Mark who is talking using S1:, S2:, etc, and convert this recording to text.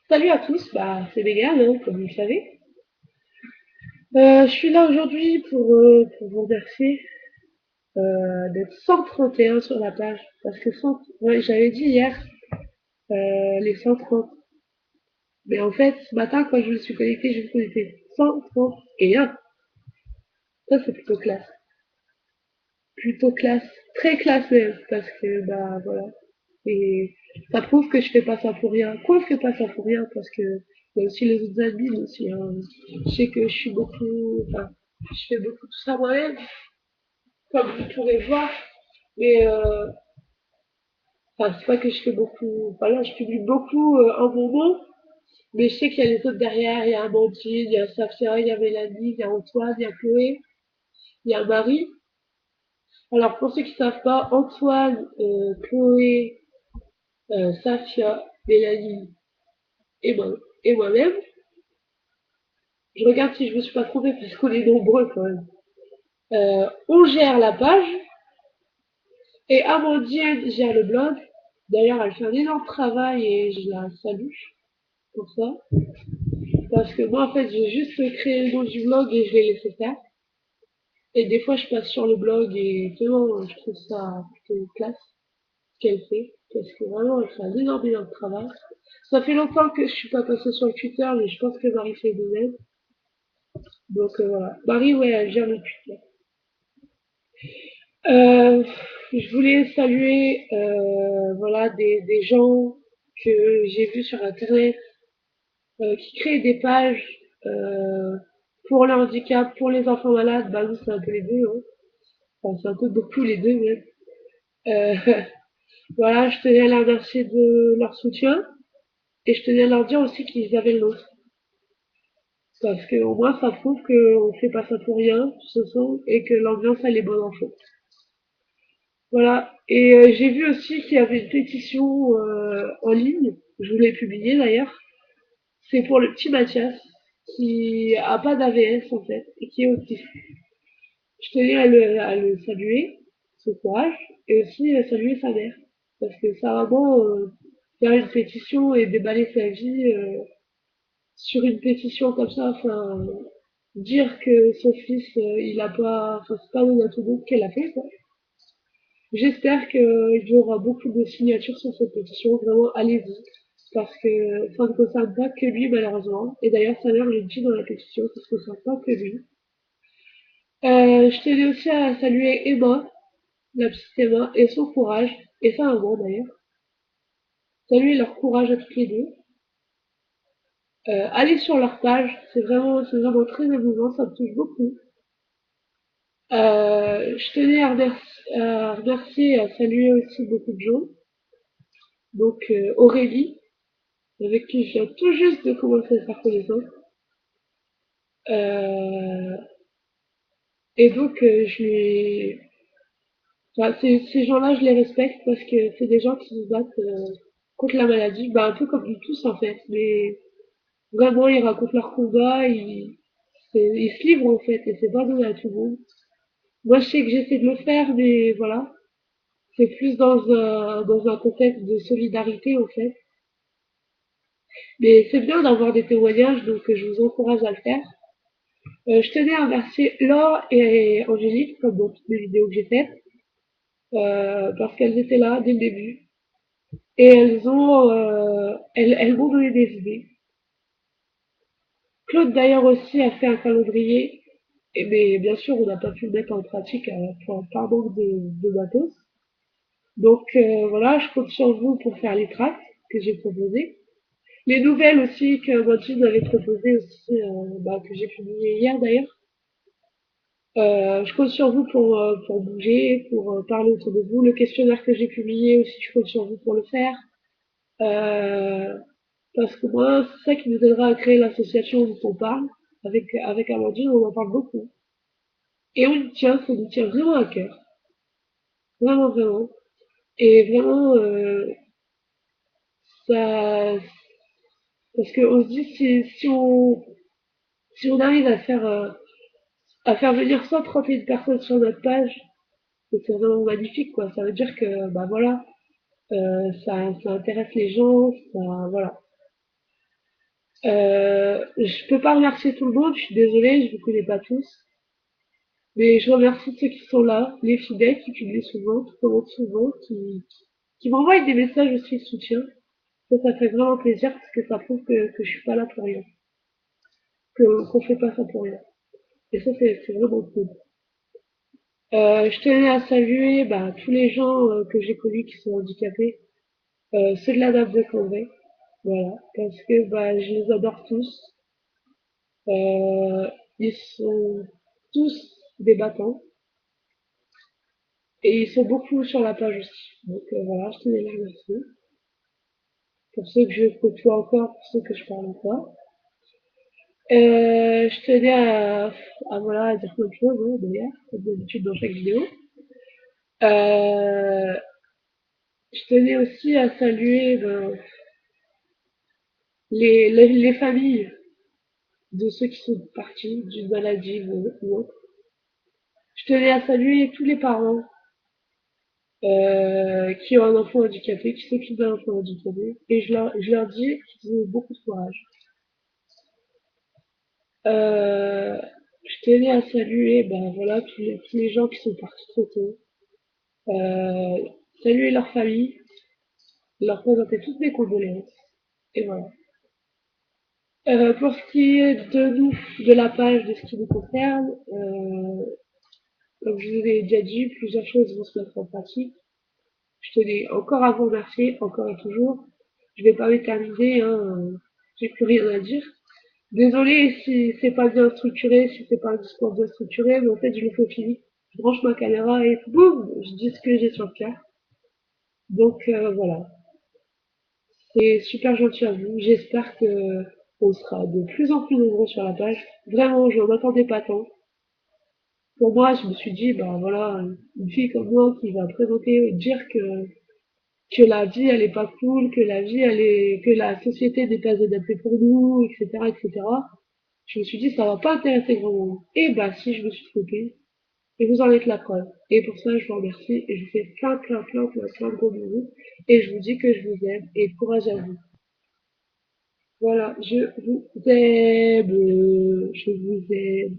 S1: Salut à tous, c'est Mégane, hein, comme vous le savez. Je suis là aujourd'hui pour vous remercier d'être 131 sur la page. Parce que ouais, j'avais dit hier les 130. Mais en fait, ce matin, quand je me suis connectée, je me suis connectée 131. Ça, c'est plutôt classe. Plutôt classe. Très classe même. Parce que, voilà. Et ça prouve que je fais pas ça pour rien. Quoi, je fais pas ça pour rien parce que il y a aussi les autres admins aussi, hein. Je sais que je suis beaucoup, enfin, je fais beaucoup tout ça moi-même, comme vous pourrez voir. Mais enfin, c'est pas que je fais beaucoup. Voilà, je publie beaucoup en mon nom, mais je sais qu'il y a les autres derrière. Il y a Amandine, il y a Safia, il y a Mélanie, il y a Antoine, il y a Chloé, il y a Marie. Alors pour ceux qui savent pas, Antoine, Chloé, Safia, Mélanie et moi, et moi-même. Je regarde si je me suis pas trompée parce qu'on est nombreux quand même. On gère la page et Amandine gère le blog. D'ailleurs, elle fait un énorme travail et je la salue pour ça. Parce que moi, en fait, j'ai juste créé le nom du blog et je l'ai laissé faire. Et des fois, je passe sur le blog et vraiment, je trouve ça plutôt classe ce qu'elle fait. Parce que vraiment, elle fait un énorme travail. Ça fait longtemps que je suis pas passée sur le Twitter, mais je pense que Marie fait de même. Donc voilà. Marie, ouais, elle gère le Twitter. Euh, je voulais saluer voilà des gens que j'ai vus sur internet qui créent des pages euh, pour le handicap, pour les enfants malades. Bah nous c'est un peu les deux, hein. Enfin, c'est un peu beaucoup les deux même. Euh, voilà, je tenais à les remercier de leur soutien et je tenais à leur dire aussi qu'ils avaient le nôtre. Parce que au moins ça prouve qu'on fait pas ça pour rien, ce sont, et que l'ambiance elle est bonne en fait. Voilà. Et j'ai vu aussi qu'il y avait une pétition en ligne. Je vous l'ai publiée d'ailleurs. C'est pour le petit Mathias qui a pas d'AVS en fait et qui est autiste. Je tenais à le saluer, son courage, et aussi à saluer sa mère. Parce que ça vraiment faire une pétition et déballer sa vie sur une pétition comme ça, enfin dire que son fils il a pas, enfin c'est pas une autonomie qu'elle a fait quoi. J'espère qu'il y aura beaucoup de signatures sur cette pétition. Vraiment, allez-y. Parce que ça ne concerne pas que lui, malheureusement. Et d'ailleurs, sa mère le dit dans la pétition, ça ne concerne pas que lui. Je tenais aussi à saluer Emma, la petite Emma, et son courage, et sa maman d'ailleurs. Saluer leur courage à toutes les deux. Allez sur leur page, c'est vraiment très émouvant, ça me touche beaucoup. Je tenais à remercier et à saluer aussi beaucoup de gens. Donc Aurélie, avec qui je viens tout juste de commencer à faire connaissance. Euh, et donc, enfin, ces gens-là, je les respecte parce que c'est des gens qui se battent contre la maladie, un peu comme nous tous en fait. Mais vraiment, ils racontent leur combat, ils se livrent en fait, et c'est pas donné à tout le monde. Moi, je sais que j'essaie de le faire, mais voilà, c'est plus dans un contexte de solidarité en fait. Mais c'est bien d'avoir des témoignages, donc je vous encourage à le faire. Je tenais à remercier Laure et Angélique, comme dans toutes les vidéos que j'ai faites, parce qu'elles étaient là dès le début. Et elles m'ont donné des idées. Claude d'ailleurs aussi a fait un calendrier, mais bien sûr on n'a pas pu le mettre en pratique par manque de matos. Donc voilà, je compte sur vous pour faire les tracts que j'ai proposés. Les nouvelles aussi que Mathilde avait proposées aussi, que j'ai publiées hier d'ailleurs. Je compte sur vous pour bouger, pour parler autour de vous. Le questionnaire que j'ai publié aussi, je compte sur vous pour le faire. Euh, Parce que moi, c'est ça qui nous aidera à créer l'association dont on parle. Avec Amandine, on en parle beaucoup. Et ça nous tient vraiment à cœur. Vraiment, vraiment. Et vraiment, ça, parce qu'on se dit, si on arrive à faire venir 131 personnes sur notre page, c'est vraiment magnifique, quoi. Ça veut dire que, voilà, ça intéresse les gens, ça, voilà. Je peux pas remercier tout le monde, je suis désolée, je vous connais pas tous. Mais je remercie ceux qui sont là, les fidèles qui publient souvent, qui commentent souvent, qui m'envoient des messages aussi de soutien. Ça fait vraiment plaisir parce que ça prouve que je suis pas là pour rien, qu'on fait pas ça pour rien. Et ça, c'est vraiment cool. Je tenais à saluer bah, tous les gens que j'ai connus qui sont handicapés, ceux de la Dame de Cambrai, voilà, parce que bah, je les adore tous. Euh, Ils sont tous des battants et ils sont beaucoup sur la page aussi. Donc voilà, je tenais à les remercier. Pour ceux que je côtoie encore, pour ceux que je parle encore. Je tenais voilà, à dire plein de choses, hein, d'ailleurs, comme d'habitude dans chaque vidéo. Euh, je tenais aussi à saluer ben, les familles de ceux qui sont partis d'une maladie ou autre. Je tenais à saluer tous les parents qui ont un enfant handicapé, qui s'occupent d'un enfant handicapé, et je leur dis qu'ils ont beaucoup de courage. Euh, je tenais à saluer ben, voilà, tous les gens qui sont partis trop tôt, euh, saluer leur famille, leur présenter toutes mes condoléances, et voilà. Pour ce qui est de nous, de la page, de ce qui nous concerne, comme je vous ai déjà dit, plusieurs choses vont se mettre en pratique. Je tenais encore à vous remercier, encore et toujours. Je vais pas m'éterniser, hein, j'ai plus rien à dire. Désolée si c'est pas bien structuré, si c'est pas un discours bien structuré, mais en fait je le fais au feeling. Je branche ma caméra et boum, je dis ce que j'ai sur le cœur. Donc voilà, c'est super gentil à vous. J'espère que on sera de plus en plus nombreux sur la page. Vraiment, je n'en attendais pas tant. Pour moi, je me suis dit, ben voilà, une fille comme moi qui va présenter, dire que la vie elle est pas cool, que la vie elle est, que la société n'est pas adaptée pour nous, etc., etc. Je me suis dit ça va pas intéresser grand monde. Et bah si je me suis trompée, et vous en êtes la preuve. Et pour ça je vous remercie et je vous fais plein de gros bisous et je vous dis que je vous aime et courage à vous. Voilà, je vous aime, je vous aime.